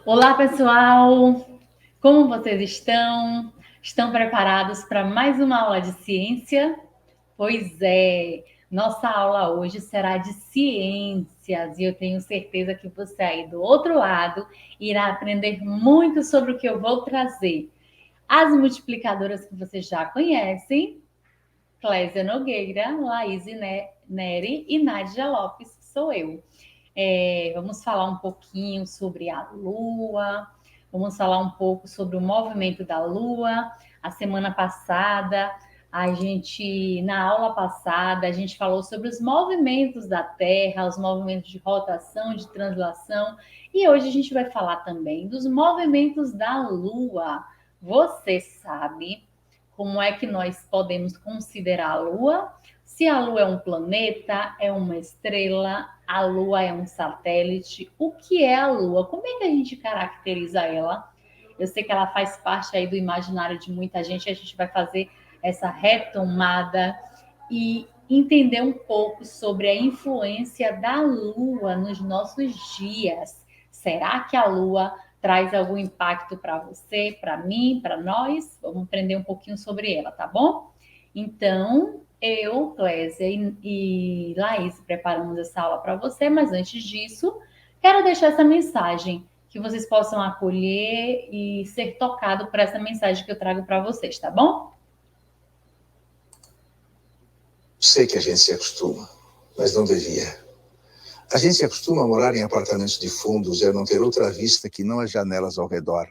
Olá, pessoal! Como vocês estão? Estão preparados para mais uma aula de ciência? Pois é, nossa aula hoje será de ciências e eu tenho certeza que você aí do outro lado irá aprender muito sobre o que eu vou trazer. As multiplicadoras que vocês já conhecem, Clésia Nogueira, Laís Neri e Nádia Lopes, sou eu. Vamos falar um pouquinho sobre a Lua, vamos falar um pouco sobre o movimento da Lua. A semana passada, na aula passada, a gente falou sobre os movimentos da Terra, os movimentos de rotação, de translação, e hoje a gente vai falar também dos movimentos da Lua. Você sabe como é que nós podemos considerar a Lua? Se a Lua é um planeta, é uma estrela, a Lua é um satélite, o que é a Lua? Como é que a gente caracteriza ela? Eu sei que ela faz parte aí do imaginário de muita gente, a gente vai fazer essa retomada e entender um pouco sobre a influência da Lua nos nossos dias. Será que a Lua traz algum impacto para você, para mim, para nós? Vamos aprender um pouquinho sobre ela, tá bom? Então, eu, Clésia e Laís preparamos essa aula para você, mas antes disso, quero deixar essa mensagem que vocês possam acolher e ser tocado por essa mensagem que eu trago para vocês, tá bom? Sei que a gente se acostuma, mas não devia. A gente se acostuma a morar em apartamentos de fundos e a não ter outra vista que não as janelas ao redor.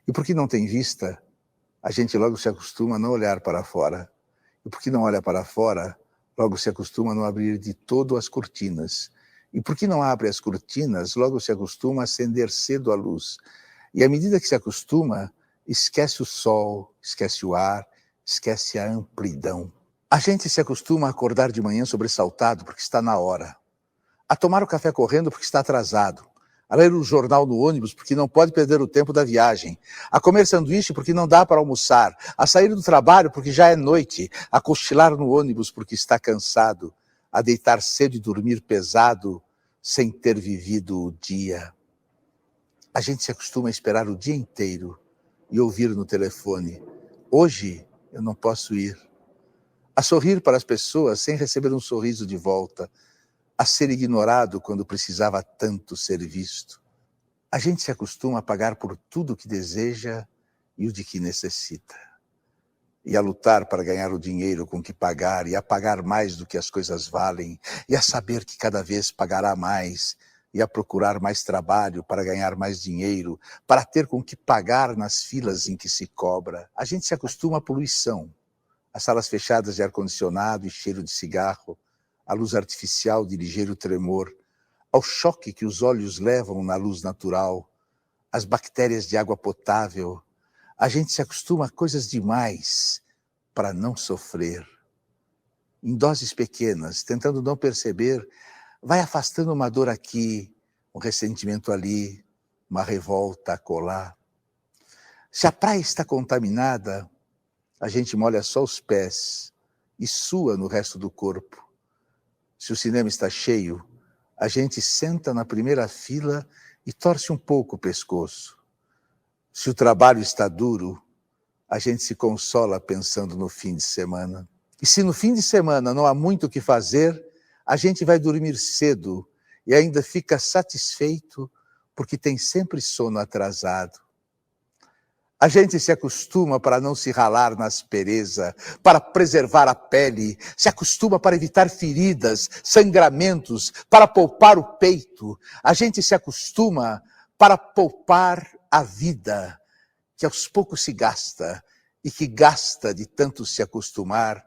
E porque não tem vista, a gente logo se acostuma a não olhar para fora. E porque não olha para fora, logo se acostuma a não abrir de todo as cortinas. E porque não abre as cortinas, logo se acostuma a acender cedo a luz. E à medida que se acostuma, esquece o sol, esquece o ar, esquece a amplidão. A gente se acostuma a acordar de manhã sobressaltado porque está na hora, a tomar o café correndo porque está atrasado, a ler o jornal no ônibus porque não pode perder o tempo da viagem, a comer sanduíche porque não dá para almoçar, a sair do trabalho porque já é noite, a cochilar no ônibus porque está cansado, a deitar cedo e dormir pesado sem ter vivido o dia. A gente se acostuma a esperar o dia inteiro e ouvir no telefone: hoje eu não posso ir. A sorrir para as pessoas sem receber um sorriso de volta, a ser ignorado quando precisava tanto ser visto. A gente se acostuma a pagar por tudo o que deseja e o de que necessita. E a lutar para ganhar o dinheiro com que pagar, e a pagar mais do que as coisas valem, e a saber que cada vez pagará mais, e a procurar mais trabalho para ganhar mais dinheiro, para ter com que pagar nas filas em que se cobra. A gente se acostuma à poluição, as salas fechadas de ar-condicionado e cheiro de cigarro, a luz artificial de ligeiro tremor, ao choque que os olhos levam na luz natural, as bactérias de água potável. A gente se acostuma a coisas demais para não sofrer. Em doses pequenas, tentando não perceber, vai afastando uma dor aqui, um ressentimento ali, uma revolta acolá. Se a praia está contaminada, a gente molha só os pés e sua no resto do corpo. Se o cinema está cheio, a gente senta na primeira fila e torce um pouco o pescoço. Se o trabalho está duro, a gente se consola pensando no fim de semana. E se no fim de semana não há muito o que fazer, a gente vai dormir cedo e ainda fica satisfeito porque tem sempre sono atrasado. A gente se acostuma para não se ralar na aspereza, para preservar a pele, se acostuma para evitar feridas, sangramentos, para poupar o peito. A gente se acostuma para poupar a vida, que aos poucos se gasta, e que gasta de tanto se acostumar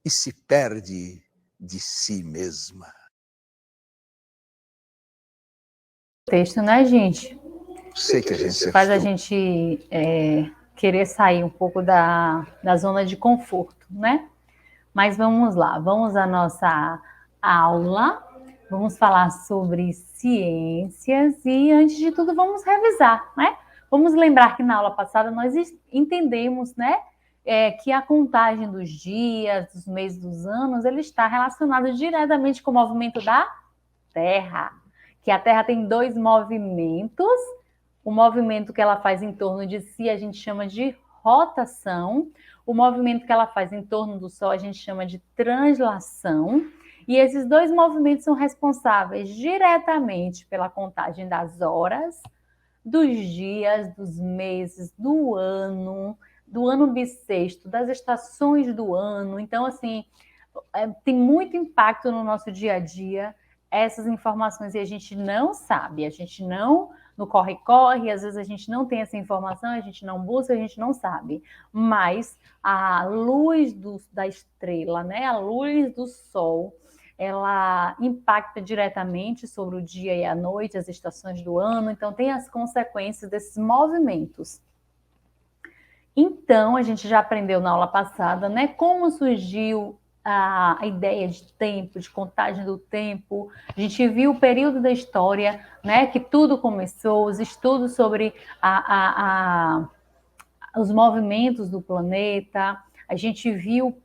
e se perde de si mesma. Texto, né, gente? Sei que a gente se Faz a acostuma. gente querer sair um pouco da zona de conforto, né? Mas vamos lá, vamos à nossa aula, vamos falar sobre ciências e, antes de tudo, vamos revisar, né? Vamos lembrar que na aula passada nós entendemos, né, que a contagem dos dias, dos meses, dos anos, ele está relacionado diretamente com o movimento da Terra, que a Terra tem dois movimentos O movimento que ela faz em torno de si a gente chama de rotação. O movimento que ela faz em torno do Sol a gente chama de translação. E esses dois movimentos são responsáveis diretamente pela contagem das horas, dos dias, dos meses, do ano bissexto, das estações do ano. Então, assim, tem muito impacto no nosso dia a dia essas informações e a gente não sabe, a gente não, no corre-corre, às vezes a gente não tem essa informação, a gente não busca, a gente não sabe. Mas a luz da estrela, né, a luz do Sol, ela impacta diretamente sobre o dia e a noite, as estações do ano, então tem as consequências desses movimentos. Então, a gente já aprendeu na aula passada, né, como surgiu a ideia de tempo, de contagem do tempo. A gente viu o período da história, né, que tudo começou, os estudos sobre os movimentos do planeta. A gente viu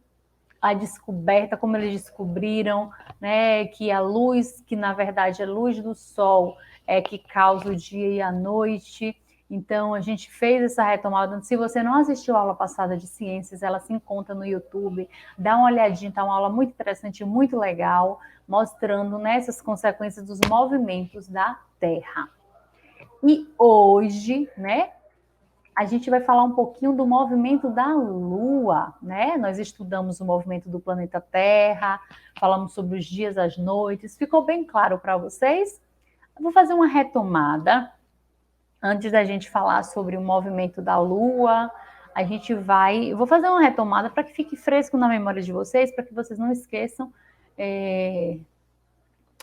a descoberta, como eles descobriram, né, que a luz, que na verdade é a luz do Sol, é que causa o dia e a noite. Então, a gente fez essa retomada. Se você não assistiu a aula passada de ciências, ela se encontra no YouTube. Dá uma olhadinha, tá uma aula muito interessante, muito legal, mostrando, né, essas consequências dos movimentos da Terra. E hoje, né, a gente vai falar um pouquinho do movimento da Lua, né? Nós estudamos o movimento do planeta Terra, falamos sobre os dias, as noites. Ficou bem claro para vocês? Eu vou fazer uma retomada. Antes da gente falar sobre o movimento da Lua, eu vou fazer uma retomada para que fique fresco na memória de vocês, para que vocês não esqueçam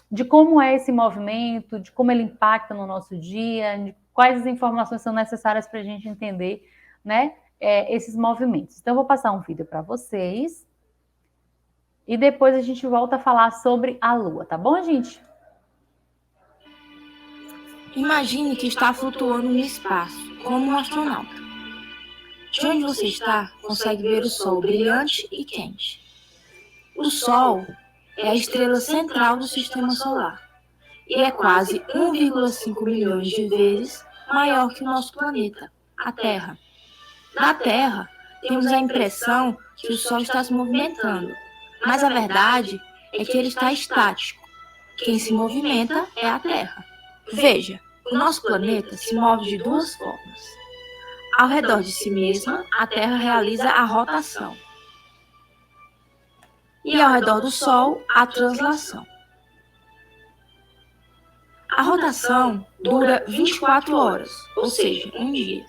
de como é esse movimento, de como ele impacta no nosso dia, de quais as informações são necessárias para a gente entender, né, esses movimentos. Então, eu vou passar um vídeo para vocês e depois a gente volta a falar sobre a Lua, tá bom, gente? Imagine que está flutuando no espaço, como um astronauta. De onde você está, consegue ver o Sol brilhante e quente. O Sol é a estrela central do Sistema Solar e é quase 1,5 milhões de vezes maior que o nosso planeta, a Terra. Na Terra, temos a impressão que o Sol está se movimentando, mas a verdade é que ele está estático. Quem se movimenta é a Terra. Veja, o nosso planeta se move de duas formas. Ao redor de si mesma, a Terra realiza a rotação. E ao redor do Sol, a translação. A rotação dura 24 horas, ou seja, um dia.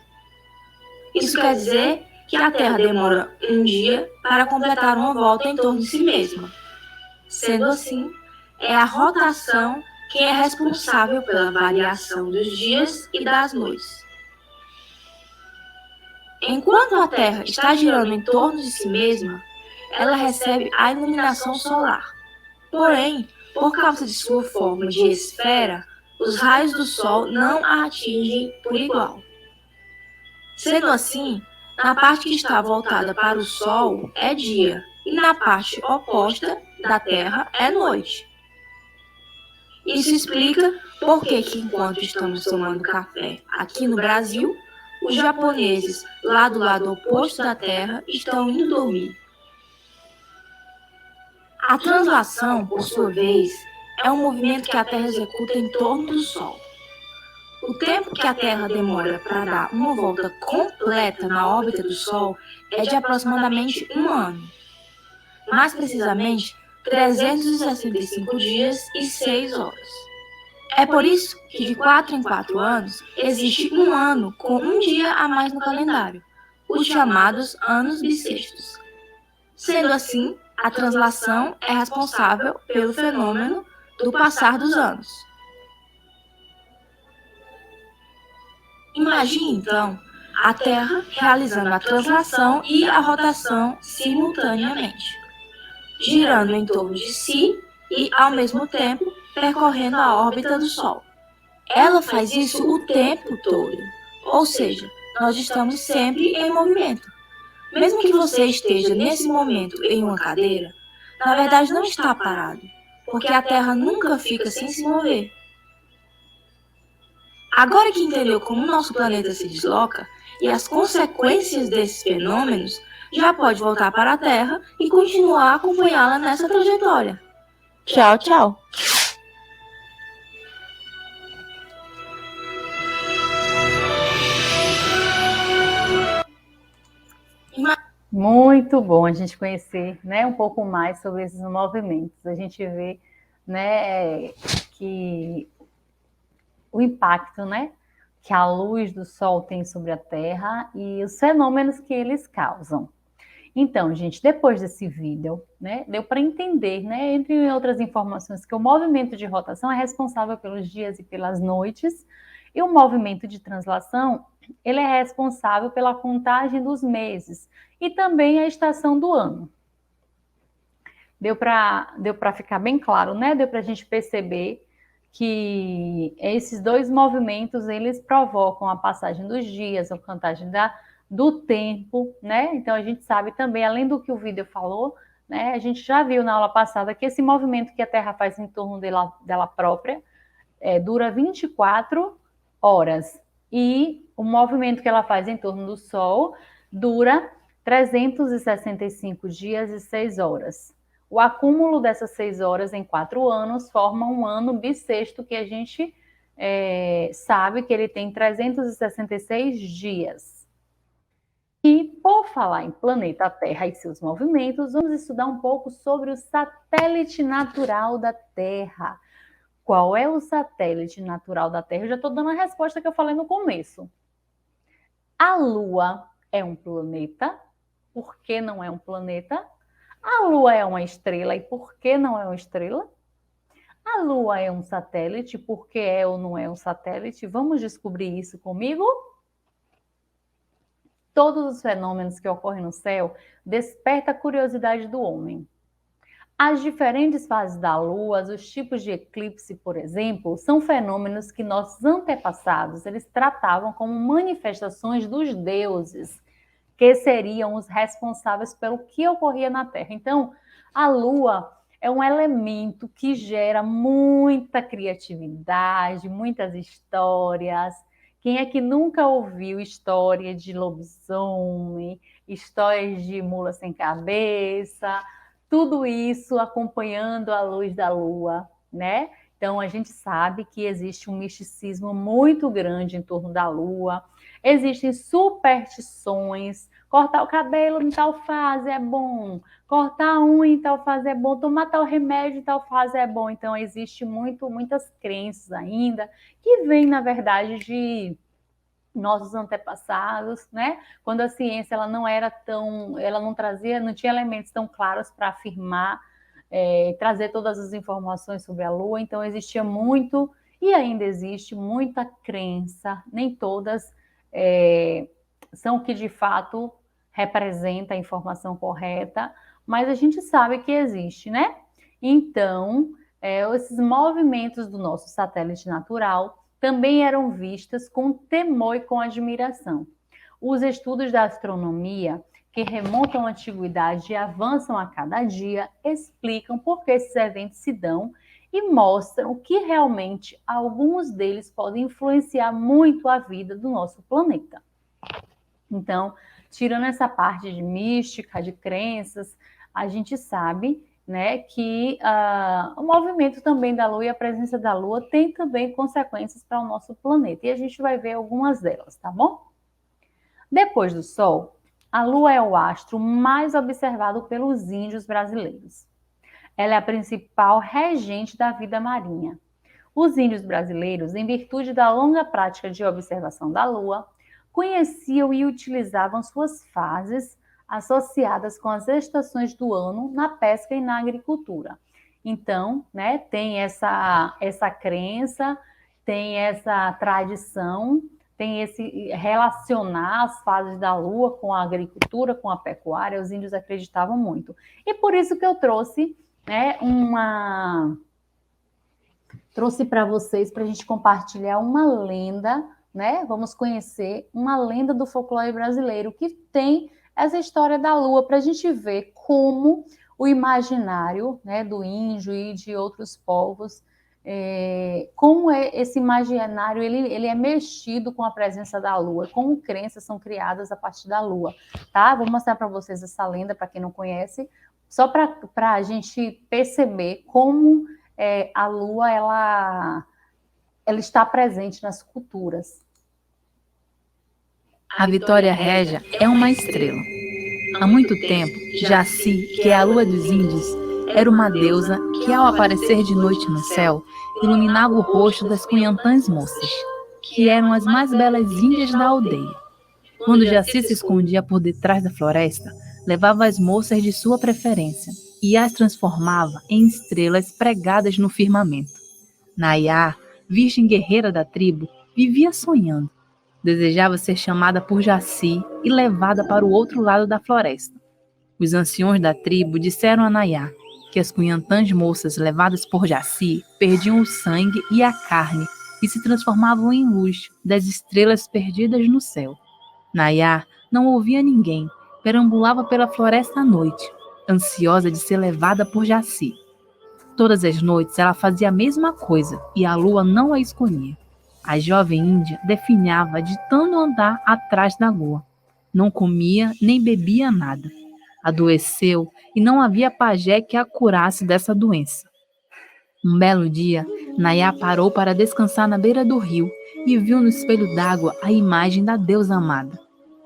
Isso quer dizer que a Terra demora um dia para completar uma volta em torno de si mesma. Sendo assim, é a rotação quem é responsável pela variação dos dias e das noites. Enquanto a Terra está girando em torno de si mesma, ela recebe a iluminação solar. Porém, por causa de sua forma de esfera, os raios do Sol não a atingem por igual. Sendo assim, na parte que está voltada para o Sol é dia, e na parte oposta da Terra é noite. Isso explica por que enquanto estamos tomando café aqui no Brasil, os japoneses lá do lado oposto da Terra estão indo dormir. A translação, por sua vez, é um movimento que a Terra executa em torno do Sol. O tempo que a Terra demora para dar uma volta completa na órbita do Sol é de aproximadamente um ano. Mais precisamente, 365 dias e 6 horas. É por isso que de 4 em 4 anos existe um ano com um dia a mais no calendário, os chamados anos bissextos. Sendo assim, a translação é responsável pelo fenômeno do passar dos anos. Imagine então a Terra realizando a translação e a rotação simultaneamente, girando em torno de si e, ao mesmo tempo, percorrendo a órbita do Sol. Ela faz isso o tempo todo, ou seja, nós estamos sempre em movimento. Mesmo que você esteja nesse momento em uma cadeira, na verdade não está parado, porque a Terra nunca fica sem se mover. Agora que entendeu como o nosso planeta se desloca e as consequências desses fenômenos, já pode voltar para a Terra e continuar a acompanhá-la nessa trajetória. Tchau, tchau! Muito bom a gente conhecer, né, um pouco mais sobre esses movimentos. A gente vê, né, que o impacto, né, que a luz do Sol tem sobre a Terra e os fenômenos que eles causam. Então, gente, depois desse vídeo, né, deu para entender, né, entre outras informações, que o movimento de rotação é responsável pelos dias e pelas noites, e o movimento de translação, ele é responsável pela contagem dos meses e também a estação do ano. Deu para ficar bem claro, né? Deu para a gente perceber que esses dois movimentos, eles provocam a passagem dos dias, a contagem do tempo, né? Então, a gente sabe também, além do que o vídeo falou, né? A gente já viu na aula passada que esse movimento que a Terra faz em torno dela própria dura 24 horas. E o movimento que ela faz em torno do Sol dura 365 dias e 6 horas. O acúmulo dessas 6 horas em 4 anos forma um ano bissexto, que a gente sabe que ele tem 366 dias. E, por falar em planeta Terra e seus movimentos, vamos estudar um pouco sobre o satélite natural da Terra. Qual é o satélite natural da Terra? Eu já estou dando a resposta que eu falei no começo. A Lua é um planeta. Por que não é um planeta? A Lua é uma estrela. E por que não é uma estrela? A Lua é um satélite. Por que é ou não é um satélite? Vamos descobrir isso comigo? Todos os fenômenos que ocorrem no céu despertam a curiosidade do homem. As diferentes fases da Lua, os tipos de eclipse, por exemplo, são fenômenos que nossos antepassados eles tratavam como manifestações dos deuses, que seriam os responsáveis pelo que ocorria na Terra. Então, a Lua é um elemento que gera muita criatividade, muitas histórias. Quem é que nunca ouviu história de lobisomem, histórias de mula sem cabeça? Tudo isso acompanhando a luz da Lua, né? Então, a gente sabe que existe um misticismo muito grande em torno da Lua. Existem superstições. Cortar o cabelo em tal fase é bom. Cortar a unha em tal fase é bom. Tomar tal remédio em tal fase é bom. Então, existe muitas crenças ainda que vêm, na verdade, de nossos antepassados, né? Quando a ciência ela não trazia, não tinha elementos tão claros para afirmar, trazer todas as informações sobre a Lua, então existia muito e ainda existe muita crença, nem todas são o que de fato representa a informação correta, mas a gente sabe que existe, né? Então, esses movimentos do nosso satélite natural também eram vistas com temor e com admiração. Os estudos da astronomia, que remontam à antiguidade e avançam a cada dia, explicam por que esses eventos se dão e mostram que realmente alguns deles podem influenciar muito a vida do nosso planeta. Então, tirando essa parte de mística, de crenças, a gente sabe, né, que o movimento também da Lua e a presença da Lua tem também consequências para o nosso planeta. E a gente vai ver algumas delas, tá bom? Depois do Sol, a Lua é o astro mais observado pelos índios brasileiros. Ela é a principal regente da vida marinha. Os índios brasileiros, em virtude da longa prática de observação da Lua, conheciam e utilizavam suas fases associadas com as estações do ano na pesca e na agricultura. Então, né, tem essa crença, tem essa tradição, tem esse relacionar as fases da Lua com a agricultura, com a pecuária, os índios acreditavam muito. E por isso que eu trouxe, né, trouxe para vocês, para a gente compartilhar uma lenda, né? Vamos conhecer uma lenda do folclore brasileiro que tem essa história da Lua, para a gente ver como o imaginário, né, do índio e de outros povos como esse imaginário ele é mexido com a presença da Lua, como crenças são criadas a partir da Lua, tá? Vou mostrar para vocês essa lenda, para quem não conhece, só para a gente perceber como a Lua ela está presente nas culturas. A Vitória Régia é uma estrela. Há muito tempo, Jaci, que é a lua dos índios, era uma deusa que, ao aparecer de noite no céu, iluminava o rosto das cunhantãs moças, que eram as mais belas índias da aldeia. Quando Jaci se escondia por detrás da floresta, levava as moças de sua preferência e as transformava em estrelas pregadas no firmamento. Nayá, virgem guerreira da tribo, vivia sonhando. Desejava ser chamada por Jaci e levada para o outro lado da floresta. Os anciões da tribo disseram a Nayá que as cunhantãs moças levadas por Jaci perdiam o sangue e a carne e se transformavam em luz das estrelas perdidas no céu. Nayá não ouvia ninguém, perambulava pela floresta à noite, ansiosa de ser levada por Jaci. Todas as noites ela fazia a mesma coisa e a lua não a escolhia. A jovem índia definhava de tanto andar atrás da lua. Não comia nem bebia nada. Adoeceu e não havia pajé que a curasse dessa doença. Um belo dia, Nayá parou para descansar na beira do rio e viu no espelho d'água a imagem da deusa amada.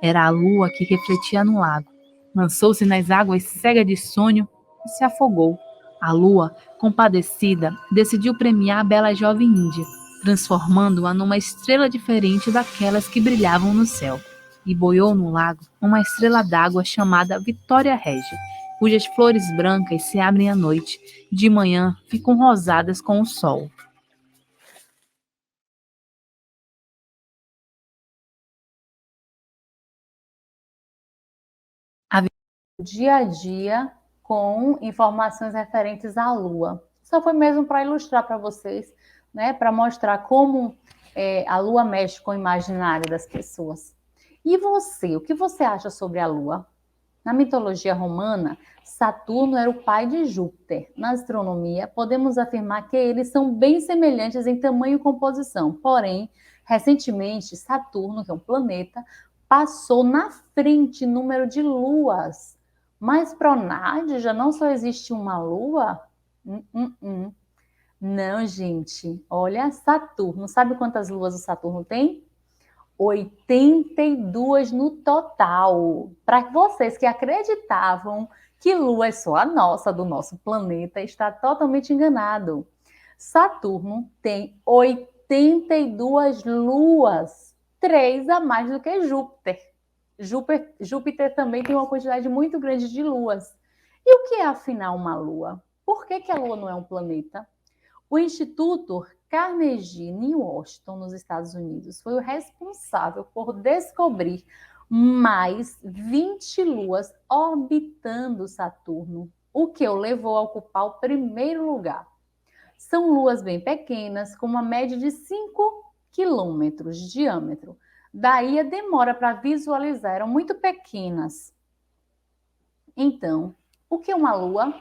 Era a lua que refletia no lago. Lançou-se nas águas cega de sonho e se afogou. A lua, compadecida, decidiu premiar a bela jovem índia, transformando-a numa estrela diferente daquelas que brilhavam no céu, e boiou no lago uma estrela d'água chamada Vitória Régia, cujas flores brancas se abrem à noite, de manhã ficam rosadas com o sol. Dia a dia com informações referentes à Lua. Só foi mesmo para ilustrar para vocês, né, para mostrar como a Lua mexe com o imaginário das pessoas. E você, o que você acha sobre a Lua? Na mitologia romana, Saturno era o pai de Júpiter. Na astronomia, podemos afirmar que eles são bem semelhantes em tamanho e composição. Porém, recentemente, Saturno, que é um planeta, passou na frente em número de luas. Mas para o Nádia não só existe uma lua? Não, gente. Olha, Saturno. Sabe quantas luas o Saturno tem? 82 no total. Para vocês que acreditavam que Lua é só a nossa, do nosso planeta, está totalmente enganado. Saturno tem 82 luas, 3 a mais do que Júpiter. Júpiter também tem uma quantidade muito grande de luas. E o que é, afinal, uma lua? Por que a Lua não é um planeta? O Instituto Carnegie em Washington, nos Estados Unidos, foi o responsável por descobrir mais 20 luas orbitando Saturno, o que o levou a ocupar o primeiro lugar. São luas bem pequenas, com uma média de 5 quilômetros de diâmetro. Daí a demora para visualizar, eram muito pequenas. Então, o que é uma lua?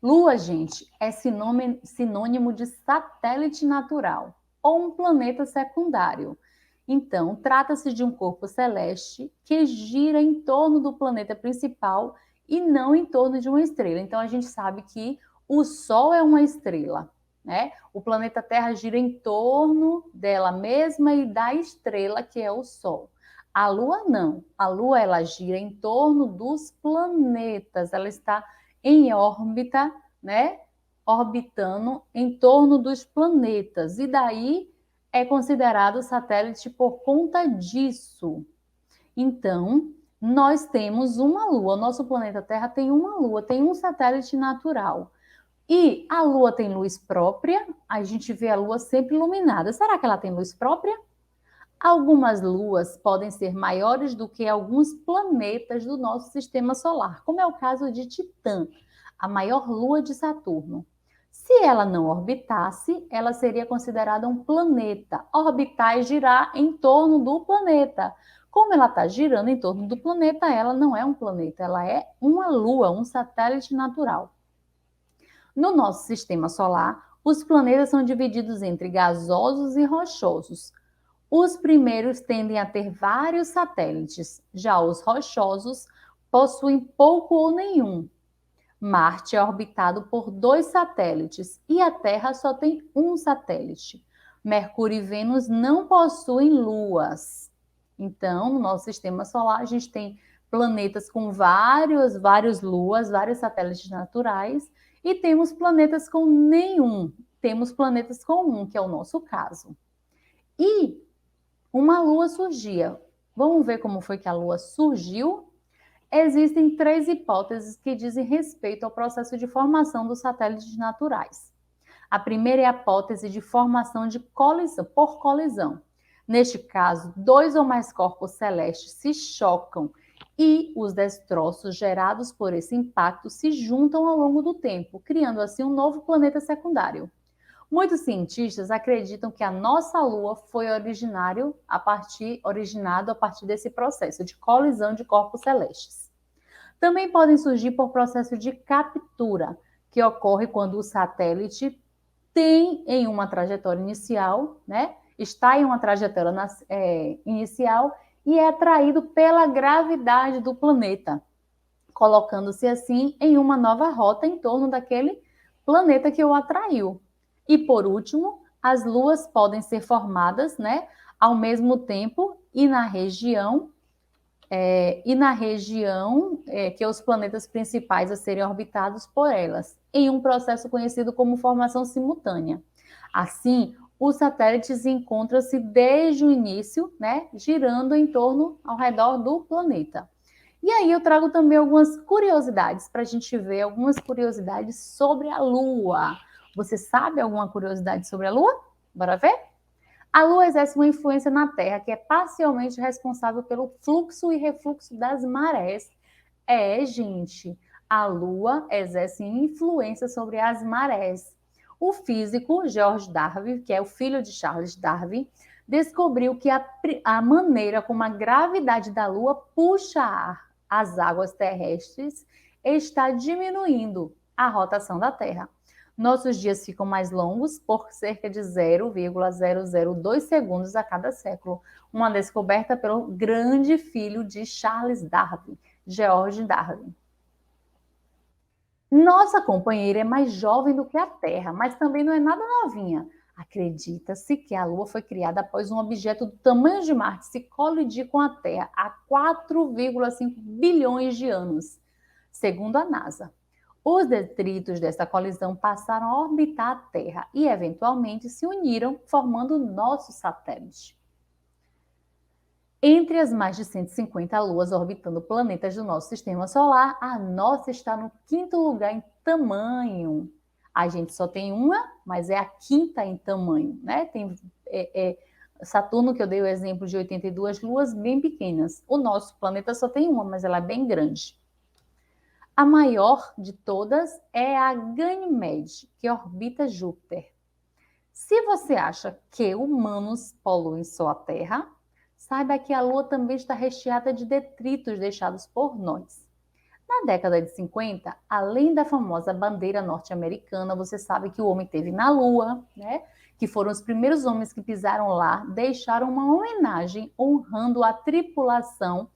Lua, gente, é sinônimo de satélite natural ou um planeta secundário. Então, trata-se de um corpo celeste que gira em torno do planeta principal e não em torno de uma estrela. Então, a gente sabe que o Sol é uma estrela, né? O planeta Terra gira em torno dela mesma e da estrela, que é o Sol. A Lua não. A Lua, ela gira em torno dos planetas. Ela está em órbita, né? Orbitando em torno dos planetas. E daí é considerado satélite por conta disso. Então, nós temos uma Lua. O nosso planeta Terra tem uma Lua, tem um satélite natural. E a Lua tem luz própria, a gente vê a Lua sempre iluminada. Será que ela tem luz própria? Algumas luas podem ser maiores do que alguns planetas do nosso sistema solar, como é o caso de Titã, a maior lua de Saturno. Se ela não orbitasse, ela seria considerada um planeta. Orbitar e girar em torno do planeta. Como ela está girando em torno do planeta, ela não é um planeta, ela é uma lua, um satélite natural. No nosso sistema solar, Os planetas são divididos entre gasosos e rochosos. Os primeiros tendem a ter vários satélites, já os rochosos possuem pouco ou nenhum. Marte é orbitado por 2 satélites e a Terra só tem um satélite. Mercúrio e Vênus não possuem luas. Então, no nosso sistema solar, a gente tem planetas com várias luas, vários satélites naturais, e temos planetas com nenhum. Temos planetas com um, que é o nosso caso. E uma lua surgia. Vamos ver como foi que a lua surgiu? Existem 3 hipóteses que dizem respeito ao processo de formação dos satélites naturais. A primeira é a hipótese de formação de colisão, por colisão. Neste caso, 2 ou mais corpos celestes se chocam e os destroços gerados por esse impacto se juntam ao longo do tempo, criando assim um novo planeta secundário. Muitos cientistas acreditam que a nossa Lua foi originado a partir desse processo de colisão de corpos celestes. Também podem surgir por processo de captura, que ocorre quando o satélite tem em uma trajetória inicial, né? Está em uma trajetória inicial e é atraído pela gravidade do planeta, colocando-se assim em uma nova rota em torno daquele planeta que o atraiu. E, por último, as luas podem ser formadas, né, ao mesmo tempo e na região que os planetas principais a serem orbitados por elas, em um processo conhecido como formação simultânea. Assim, os satélites encontram-se desde o início, né, girando em torno ao redor do planeta. E aí eu trago também algumas curiosidades para a gente ver algumas curiosidades sobre a Lua. Você sabe alguma curiosidade sobre a Lua? Bora ver? A Lua exerce uma influência na Terra que é parcialmente responsável pelo fluxo e refluxo das marés. Gente, a Lua exerce influência sobre as marés. O físico George Darwin, que é o filho de Charles Darwin, descobriu que a maneira como a gravidade da Lua puxa as águas terrestres está diminuindo a rotação da Terra. Nossos dias ficam mais longos por cerca de 0,002 segundos a cada século. Uma descoberta pelo grande filho de Charles Darwin, George Darwin. Nossa companheira é mais jovem do que a Terra, mas também não é nada novinha. Acredita-se que a Lua foi criada após um objeto do tamanho de Marte se colidir com a Terra há 4,5 bilhões de anos, segundo a NASA. Os detritos dessa colisão passaram a orbitar a Terra e, eventualmente, se uniram, formando o nosso satélite. Entre as mais de 150 luas orbitando planetas do nosso sistema solar, a nossa está no 5º lugar em tamanho. A gente só tem uma, mas é a 5ª em tamanho, né? Tem Saturno, que eu dei o exemplo de 82 luas bem pequenas. O nosso planeta só tem uma, mas ela é bem grande. A maior de todas é a Ganímede, que orbita Júpiter. Se você acha que humanos poluem só a Terra, saiba que a Lua também está recheada de detritos deixados por nós. Na década de 50, além da famosa bandeira norte-americana, você sabe que o homem esteve na Lua, né? Que foram os primeiros homens que pisaram lá, deixaram uma homenagem honrando a tripulação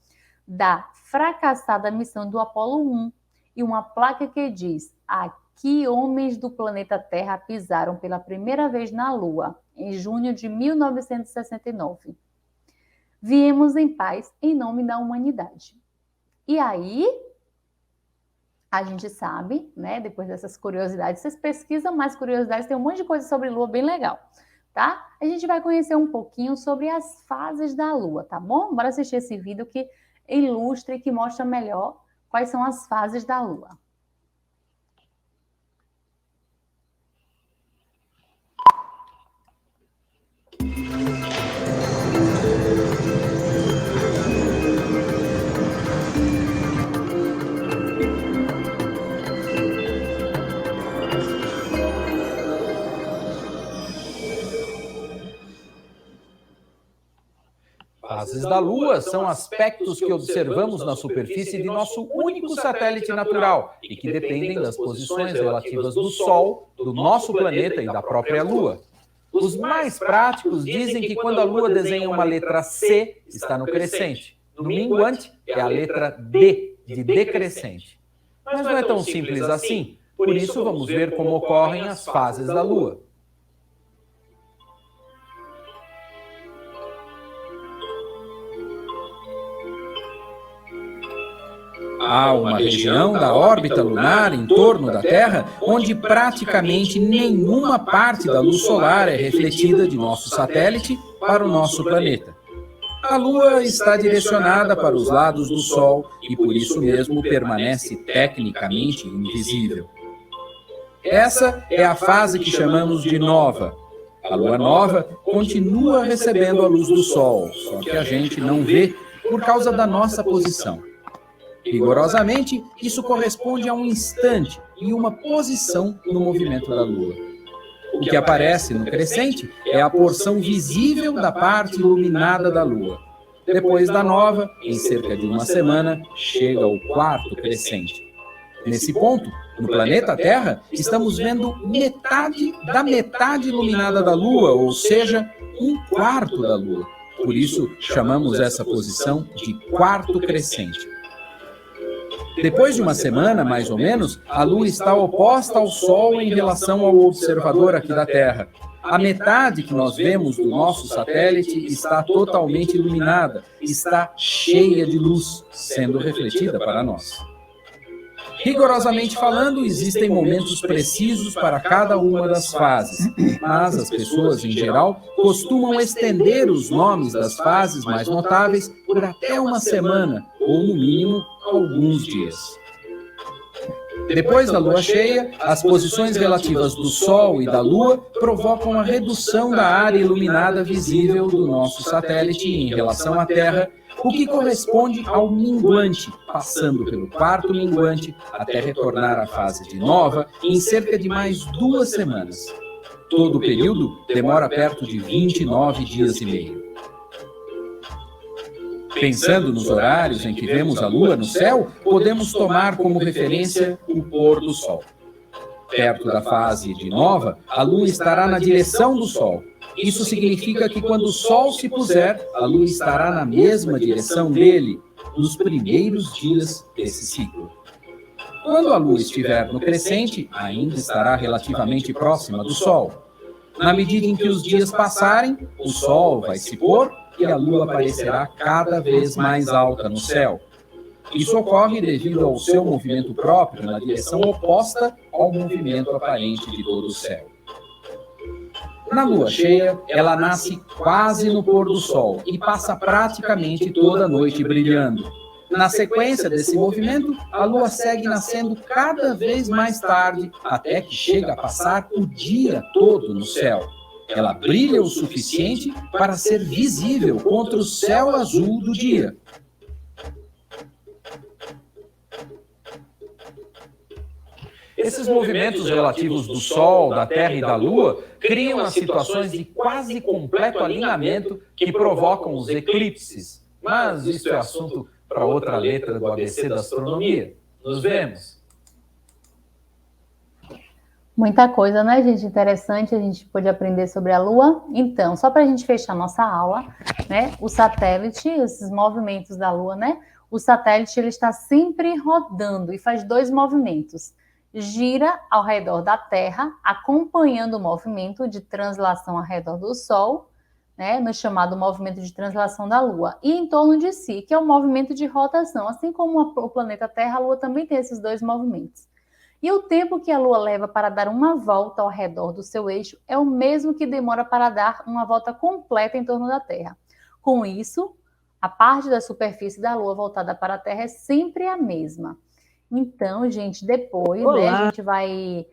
da fracassada missão do Apolo 1 e uma placa que diz: aqui homens do planeta Terra pisaram pela primeira vez na Lua, em junho de 1969. Viemos em paz em nome da humanidade. E aí, a gente sabe, né, depois dessas curiosidades, vocês pesquisam mais curiosidades, tem um monte de coisa sobre Lua bem legal, tá? A gente vai conhecer um pouquinho sobre as fases da Lua, tá bom? Bora assistir esse vídeo que ilustra e que mostra melhor quais são as fases da Lua. Fases da Lua são aspectos que observamos na superfície de nosso único satélite natural e que dependem das posições relativas do Sol, do nosso planeta e da própria Lua. Os mais práticos dizem que quando a Lua desenha uma letra C, está no crescente. No minguante, é a letra D, de decrescente. Mas não é tão simples assim, por isso vamos ver como ocorrem as fases da Lua. Há uma região da órbita lunar em torno da Terra onde praticamente nenhuma parte da luz solar é refletida de nosso satélite para o nosso planeta. A Lua está direcionada para os lados do Sol e por isso mesmo permanece tecnicamente invisível. Essa é a fase que chamamos de nova. A Lua nova continua recebendo a luz do Sol, só que a gente não vê por causa da nossa posição. Rigorosamente, isso corresponde a um instante e uma posição no movimento da Lua. O que aparece no crescente é a porção visível da parte iluminada da Lua. Depois da nova, em cerca de uma semana, chega o quarto crescente. Nesse ponto, no planeta Terra, estamos vendo metade da metade iluminada da Lua, ou seja, um quarto da Lua. Por isso, chamamos essa posição de quarto crescente. Depois de uma semana, mais ou menos, a Lua está oposta ao Sol em relação ao observador aqui da Terra. A metade que nós vemos do nosso satélite está totalmente iluminada, está cheia de luz, sendo refletida para nós. Rigorosamente falando, existem momentos precisos para cada uma das fases, mas as pessoas, em geral, costumam estender os nomes das fases mais notáveis por até uma semana, ou no mínimo, alguns dias. Depois da lua cheia, as posições relativas do Sol e da Lua provocam a redução da área iluminada visível do nosso satélite em relação à Terra, o que corresponde ao minguante, passando pelo quarto minguante até retornar à fase de nova em cerca de mais 2 semanas. Todo o período demora perto de 29 dias e meio. Pensando nos horários em que vemos a Lua no céu, podemos tomar como referência o pôr do Sol. Perto da fase de nova, a Lua estará na direção do Sol. Isso significa que quando o Sol se puser, a Lua estará na mesma direção dele, nos primeiros dias desse ciclo. Quando a Lua estiver no crescente, ainda estará relativamente próxima do Sol. Na medida em que os dias passarem, o Sol vai se pôr e a Lua aparecerá cada vez mais alta no céu. Isso ocorre devido ao seu movimento próprio na direção oposta ao movimento aparente de todo o céu. Na lua cheia, ela nasce quase no pôr do sol e passa praticamente toda a noite brilhando. Na sequência desse movimento, a lua segue nascendo cada vez mais tarde, até que chega a passar o dia todo no céu. Ela brilha o suficiente para ser visível contra o céu azul do dia. Esses movimentos relativos do Sol, da Terra e da Lua criam as situações de quase completo alinhamento que provocam os eclipses. Mas isso é assunto para outra letra do ABC da astronomia. Nos vemos! Muita coisa, né, gente? Interessante, a gente pôde aprender sobre a Lua. Então, só para a gente fechar nossa aula, né, o satélite, esses movimentos da Lua, né? O satélite, ele está sempre rodando e faz 2 movimentos. Gira ao redor da Terra, acompanhando o movimento de translação ao redor do Sol, né, no chamado movimento de translação da Lua, e em torno de si, que é o movimento de rotação. Assim como o planeta Terra, a Lua também tem esses 2 movimentos. E o tempo que a Lua leva para dar uma volta ao redor do seu eixo é o mesmo que demora para dar uma volta completa em torno da Terra. Com isso, a parte da superfície da Lua voltada para a Terra é sempre a mesma. Então, gente, depois, né, a gente vai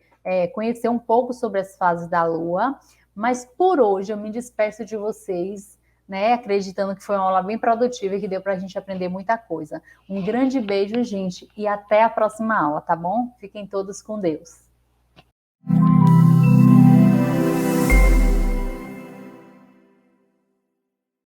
conhecer um pouco sobre as fases da Lua, mas por hoje eu me despeço de vocês, né, acreditando que foi uma aula bem produtiva e que deu para a gente aprender muita coisa. Um grande beijo, gente, e até a próxima aula, tá bom? Fiquem todos com Deus.